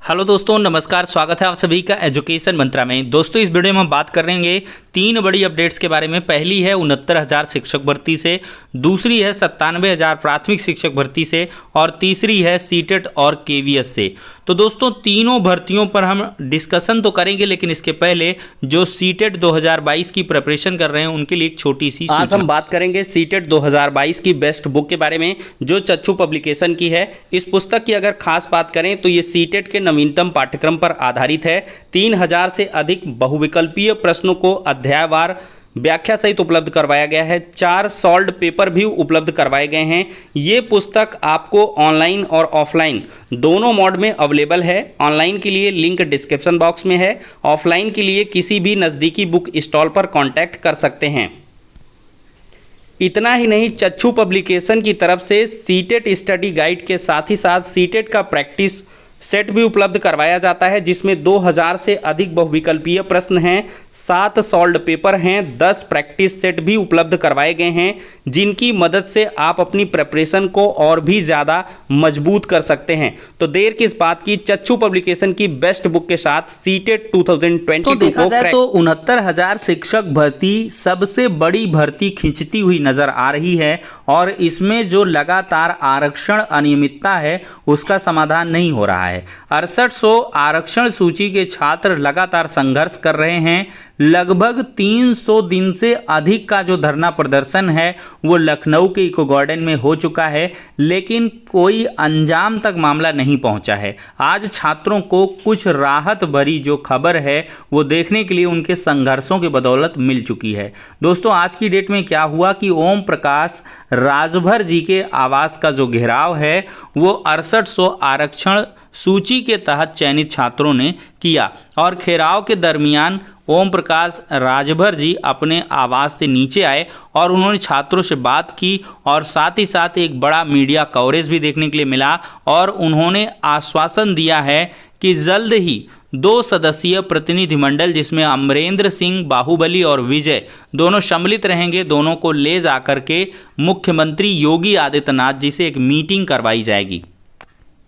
Hello दोस्तों, नमस्कार। स्वागत है आप सभी का एजुकेशन मंत्रा में। दोस्तों, इस वीडियो में हम बात करेंगे 3 बड़ी अपडेट्स के बारे में। पहली है 69,000 शिक्षक भर्ती से, दूसरी है 97,000 प्राथमिक शिक्षक भर्ती से और तीसरी है सीटेट और केवीएस से। तो दोस्तों, तीनों भर्तियों पर हम डिस्कशन तो करेंगे, लेकिन इसके पहले जो सीटेट 2022 की प्रिपरेशन कर रहे हैं उनके लिए एक छोटी सी आज हम बात करेंगे सीटेट 2022 की बेस्ट बुक के बारे में, जो चक्षु पब्लिकेशन की है। इस पुस्तक की अगर खास बात करें तो ये सीटेट के नवीनतम पाठ्यक्रम पर आधारित है। 3000 से अधिक बहुविकल्पीय प्रश्नों को अध्यायवार व्याख्या सहित उपलब्ध करवाया गया है। 4 सॉल्व्ड पेपर भी उपलब्ध करवाए गए हैं। ये पुस्तक आपको ऑनलाइन और ऑफलाइन दोनों मोड में अवेलेबल है। ऑनलाइन के लिए लिंक डिस्क्रिप्शन बॉक्स में है, ऑफलाइन के लिए किसी भी नज़दीकी बुक स्टॉल पर कॉन्टैक्ट कर सकते हैं। इतना ही नहीं, चक्षु पब्लिकेशन की तरफ से सीटेट स्टडी गाइड के साथ ही साथ सीटेट का प्रैक्टिस सेट भी उपलब्ध करवाया जाता है, जिसमें 2000 से अधिक बहुविकल्पीय प्रश्न हैं, 7 सॉल्व्ड पेपर हैं, 10 प्रैक्टिस सेट भी उपलब्ध करवाए गए हैं, जिनकी मदद से आप अपनी प्रिपरेशन को और भी ज़्यादा मजबूत कर सकते हैं। तो देर किस बात की, चक्षु पब्लिकेशन की बेस्ट बुक के साथ सीटेट 2022 तो देखा जाए तो 69,000 शिक्षक भर्ती सबसे बड़ी भर्ती खींचती हुई नजर आ रही है, और इसमें जो लगातार आरक्षण अनियमितता है उसका समाधान नहीं हो रहा है। 6800 आरक्षण सूची के छात्र लगातार संघर्ष कर रहे हैं। लगभग 300 दिन से अधिक का जो धरना प्रदर्शन है वो लखनऊ के इको गार्डन में हो चुका है, लेकिन कोई अंजाम तक मामला नहीं पहुंचा है। आज छात्रों को कुछ राहत भरी जो खबर है वो देखने के लिए उनके संघर्षों की बदौलत मिल चुकी है। दोस्तों, आज की डेट में क्या हुआ कि ओम प्रकाश राजभर जी के आवास का जो घेराव है वो 6800 आरक्षण सूची के तहत चयनित छात्रों ने किया, और घेराव के दरमियान ओम प्रकाश राजभर जी अपने आवास से नीचे आए और उन्होंने छात्रों से बात की, और साथ ही साथ एक बड़ा मीडिया कवरेज भी देखने के लिए मिला, और उन्होंने आश्वासन दिया है कि जल्द ही 2 सदस्यीय प्रतिनिधिमंडल, जिसमें अमरेंद्र सिंह बाहुबली और विजय दोनों सम्मिलित रहेंगे, दोनों को ले जाकर के मुख्यमंत्री योगी आदित्यनाथ जी से एक मीटिंग करवाई जाएगी।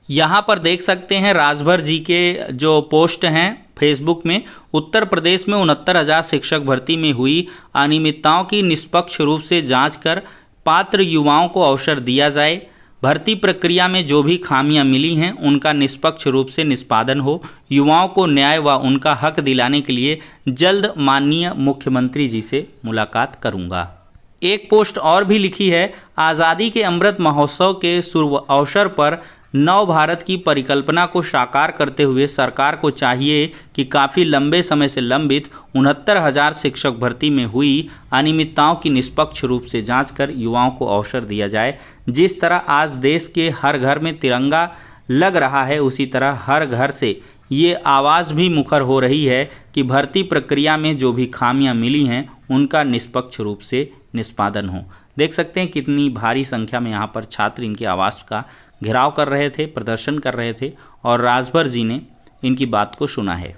यहाँ पर देख सकते हैं राजभर जी के जो पोस्ट हैं फेसबुक में। उत्तर प्रदेश में 69,000 शिक्षक भर्ती में हुई अनियमितताओं की निष्पक्ष रूप से जांच कर पात्र युवाओं को अवसर दिया जाए। भर्ती प्रक्रिया में जो भी खामियां मिली हैं उनका निष्पक्ष रूप से निष्पादन हो। युवाओं को न्याय व उनका हक दिलाने के लिए जल्द माननीय मुख्यमंत्री जी से मुलाकात करूंगा। एक पोस्ट और भी लिखी है, आज़ादी के अमृत महोत्सव के शुभ अवसर पर नव भारत की परिकल्पना को साकार करते हुए सरकार को चाहिए कि काफ़ी लंबे समय से लंबित 69,000 शिक्षक भर्ती में हुई अनियमितताओं की निष्पक्ष रूप से जांच कर युवाओं को अवसर दिया जाए। जिस तरह आज देश के हर घर में तिरंगा लग रहा है, उसी तरह हर घर से ये आवाज़ भी मुखर हो रही है कि भर्ती प्रक्रिया में जो भी खामियां मिली हैं उनका निष्पक्ष रूप से निष्पादन हो। देख सकते हैं कितनी भारी संख्या में यहाँ पर छात्र इनके आवास का घेराव कर रहे थे, प्रदर्शन कर रहे थे, और राजभर जी ने इनकी बात को सुना है।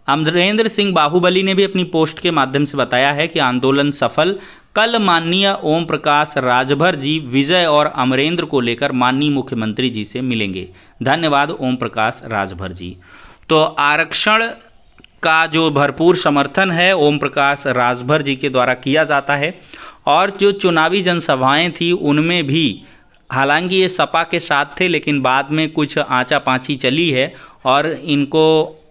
अमरेंद्र सिंह बाहुबली ने भी अपनी पोस्ट के माध्यम से बताया है कि आंदोलन सफल। कल माननीय ओम प्रकाश राजभर जी विजय और अमरेंद्र को लेकर माननीय मुख्यमंत्री जी से मिलेंगे। धन्यवाद ओम प्रकाश राजभर जी। तो आरक्षण का जो भरपूर समर्थन है ओम प्रकाश राजभर जी के द्वारा किया जाता है, और जो चुनावी जनसभाएं थी उनमें भी हालांकि ये सपा के साथ थे, लेकिन बाद में कुछ आंचा पांची चली है और इनको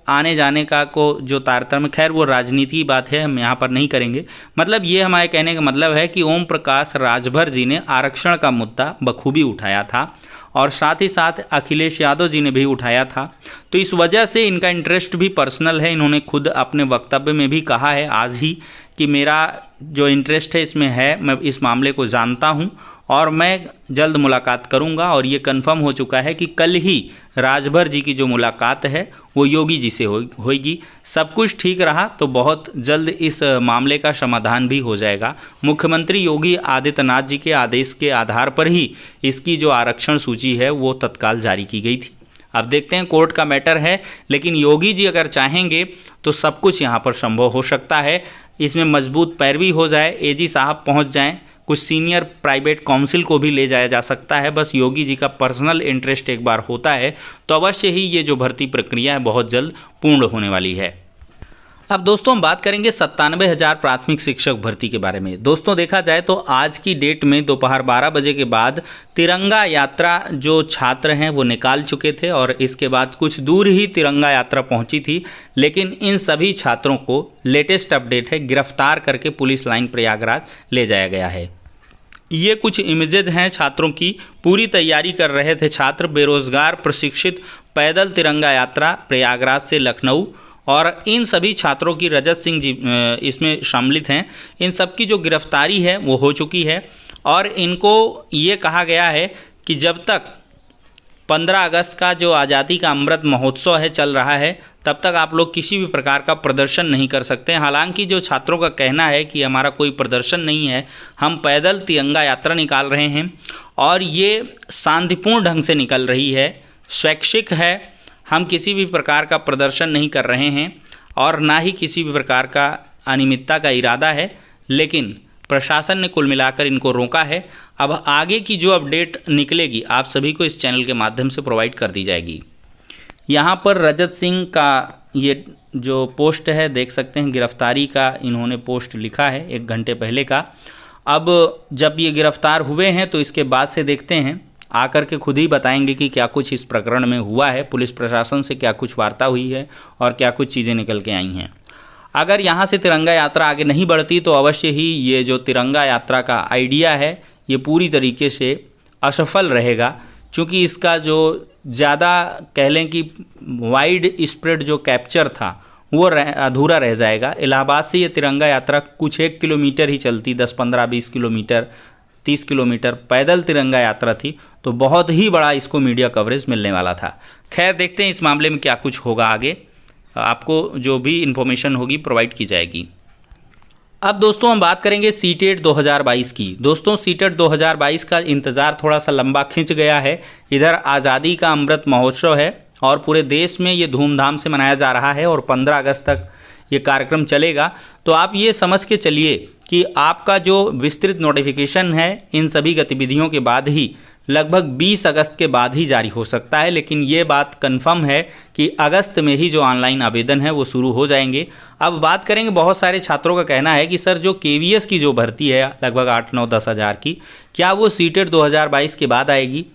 आने जाने का को जो तारतम्य, खैर वो राजनीति की बात है, हम यहाँ पर नहीं करेंगे। मतलब ये हमारे कहने का मतलब है कि ओम प्रकाश राजभर जी ने आरक्षण का मुद्दा बखूबी उठाया था, और साथ ही साथ अखिलेश यादव जी ने भी उठाया था। तो इस वजह से इनका इंटरेस्ट भी पर्सनल है। इन्होंने खुद अपने वक्तव्य में भी कहा है आज ही कि मेरा जो इंटरेस्ट है इसमें है, मैं इस मामले को जानता हूँ और मैं जल्द मुलाकात करूंगा। और ये कंफर्म हो चुका है कि कल ही राजभर जी की जो मुलाकात है वो योगी जी से होगी। सब कुछ ठीक रहा तो बहुत जल्द इस मामले का समाधान भी हो जाएगा। मुख्यमंत्री योगी आदित्यनाथ जी के आदेश के आधार पर ही इसकी जो आरक्षण सूची है वो तत्काल जारी की गई थी। अब देखते हैं, कोर्ट का मैटर है, लेकिन योगी जी अगर चाहेंगे तो सब कुछ यहाँ पर संभव हो सकता है। इसमें मजबूत पैरवी हो जाए, एजी साहब पहुँच जाएँ, कुछ सीनियर प्राइवेट काउंसिल को भी ले जाया जा सकता है। बस योगी जी का पर्सनल इंटरेस्ट एक बार होता है तो अवश्य ही ये जो भर्ती प्रक्रिया है बहुत जल्द पूर्ण होने वाली है। अब दोस्तों हम बात करेंगे 97,000 प्राथमिक शिक्षक भर्ती के बारे में। दोस्तों देखा जाए तो आज की डेट में दोपहर 12 बजे के बाद तिरंगा यात्रा जो छात्र हैं वो निकाल चुके थे और इसके बाद कुछ दूर ही तिरंगा यात्रा पहुंची थी, लेकिन इन सभी छात्रों को लेटेस्ट अपडेट है गिरफ्तार करके पुलिस लाइन प्रयागराज ले जाया गया है। ये कुछ इमेजेज हैं छात्रों की। पूरी तैयारी कर रहे थे छात्र, बेरोजगार प्रशिक्षित पैदल तिरंगा यात्रा प्रयागराज से लखनऊ, और इन सभी छात्रों की रजत सिंह जी इसमें सम्मिलित हैं। इन सब की जो गिरफ्तारी है वो हो चुकी है और इनको ये कहा गया है कि जब तक 15 अगस्त का जो आज़ादी का अमृत महोत्सव है चल रहा है तब तक आप लोग किसी भी प्रकार का प्रदर्शन नहीं कर सकते। हालांकि जो छात्रों का कहना है कि हमारा कोई प्रदर्शन नहीं है, हम पैदल तिरंगा यात्रा निकाल रहे हैं और ये शांतिपूर्ण ढंग से निकल रही है, स्वैच्छिक है, हम किसी भी प्रकार का प्रदर्शन नहीं कर रहे हैं और ना ही किसी भी प्रकार का अनियमितता का इरादा है, लेकिन प्रशासन ने कुल मिलाकर इनको रोका है। अब आगे की जो अपडेट निकलेगी आप सभी को इस चैनल के माध्यम से प्रोवाइड कर दी जाएगी। यहाँ पर रजत सिंह का ये जो पोस्ट है देख सकते हैं, गिरफ्तारी का इन्होंने पोस्ट लिखा है 1 घंटे पहले का। अब जब ये गिरफ्तार हुए हैं तो इसके बाद से देखते हैं, आकर के खुद ही बताएंगे कि क्या कुछ इस प्रकरण में हुआ है, पुलिस प्रशासन से क्या कुछ वार्ता हुई है और क्या कुछ चीज़ें निकल के आई हैं। अगर यहाँ से तिरंगा यात्रा आगे नहीं बढ़ती तो अवश्य ही ये जो तिरंगा यात्रा का आइडिया है ये पूरी तरीके से असफल रहेगा, क्योंकि इसका जो ज़्यादा कह लें कि वाइड स्प्रेड जो कैप्चर था वो अधूरा रह जाएगा। इलाहाबाद से ये तिरंगा यात्रा कुछ 1 किलोमीटर ही चलती, 10, 15, 20 किलोमीटर, 30 किलोमीटर पैदल तिरंगा यात्रा थी, तो बहुत ही बड़ा इसको मीडिया कवरेज मिलने वाला था। खैर देखते हैं इस मामले में क्या कुछ होगा आगे, आपको जो भी इन्फॉर्मेशन होगी प्रोवाइड की जाएगी। अब दोस्तों हम बात करेंगे सीटेट 2022 की। दोस्तों सीटेट 2022 का इंतज़ार थोड़ा सा लंबा खिंच गया है। इधर आज़ादी का अमृत महोत्सव है और पूरे देश में ये धूमधाम से मनाया जा रहा है और 15 अगस्त तक ये कार्यक्रम चलेगा। तो आप ये समझ के चलिए कि आपका जो विस्तृत नोटिफिकेशन है इन सभी गतिविधियों के बाद ही लगभग 20 अगस्त के बाद ही जारी हो सकता है, लेकिन ये बात कंफर्म है कि अगस्त में ही जो ऑनलाइन आवेदन है वो शुरू हो जाएंगे। अब बात करेंगे, बहुत सारे छात्रों का कहना है कि सर जो केवीएस की जो भर्ती है लगभग 8, 9, 10 हज़ार की, क्या वो सीटेट 2022 के बाद आएगी?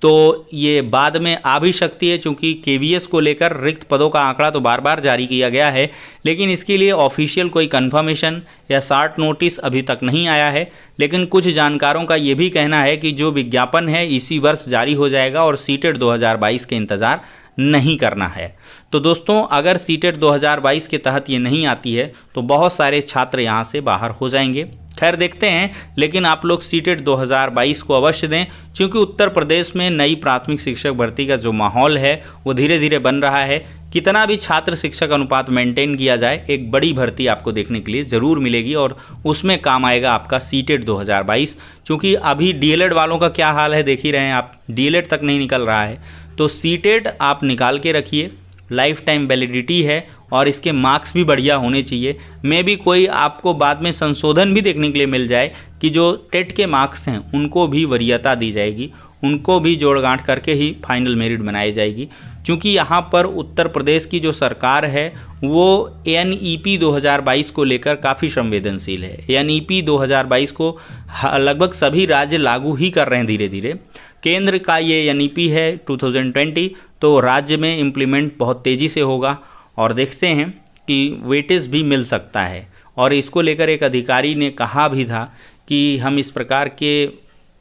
तो ये बाद में आ भी सकती है, क्योंकि केवीएस को लेकर रिक्त पदों का आंकड़ा तो बार बार जारी किया गया है, लेकिन इसके लिए ऑफिशियल कोई कंफर्मेशन या शॉर्ट नोटिस अभी तक नहीं आया है। लेकिन कुछ जानकारों का ये भी कहना है कि जो विज्ञापन है इसी वर्ष जारी हो जाएगा और सीटेट 2022 के इंतज़ार नहीं करना है। तो दोस्तों अगर सीटेट 2022 के तहत ये नहीं आती है तो बहुत सारे छात्र यहाँ से बाहर हो जाएंगे। खैर देखते हैं, लेकिन आप लोग सीटेट 2022 को अवश्य दें, क्योंकि उत्तर प्रदेश में नई प्राथमिक शिक्षक भर्ती का जो माहौल है वो धीरे धीरे बन रहा है। कितना भी छात्र शिक्षक अनुपात मेंटेन किया जाए, एक बड़ी भर्ती आपको देखने के लिए ज़रूर मिलेगी और उसमें काम आएगा आपका सीटेट 2022। क्योंकि अभी डीएलएड वालों का क्या हाल है देख ही रहे हैं आप, डीएलएड तक नहीं निकल रहा है। तो सीटेट आप निकाल के रखिए, लाइफ टाइम वैलिडिटी है और इसके मार्क्स भी बढ़िया होने चाहिए। मे भी कोई आपको बाद में संशोधन भी देखने के लिए मिल जाए कि जो टेट के मार्क्स हैं उनको भी वरीयता दी जाएगी, उनको भी जोड़ गांठ करके ही फाइनल मेरिट बनाई जाएगी। क्योंकि यहाँ पर उत्तर प्रदेश की जो सरकार है वो एनईपी 2022 को लेकर काफ़ी संवेदनशील है। एनईपी 2022 को लगभग सभी राज्य लागू ही कर रहे हैं धीरे धीरे। केंद्र का ये एनईपी है 2020, तो राज्य में इम्प्लीमेंट बहुत तेज़ी से होगा और देखते हैं कि वेटेज भी मिल सकता है। और इसको लेकर एक अधिकारी ने कहा भी था कि हम इस प्रकार के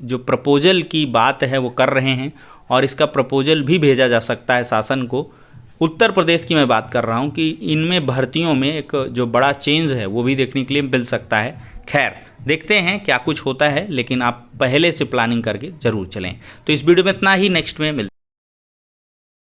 जो प्रपोजल की बात है वो कर रहे हैं और इसका प्रपोजल भी भेजा जा सकता है शासन को। उत्तर प्रदेश की मैं बात कर रहा हूँ कि इनमें भर्तियों में एक जो बड़ा चेंज है वो भी देखने के लिए मिल सकता है। खैर देखते हैं क्या कुछ होता है, लेकिन आप पहले से प्लानिंग करके ज़रूर चलें। तो इस वीडियो में इतना ही, नेक्स्ट में मिलते हैं।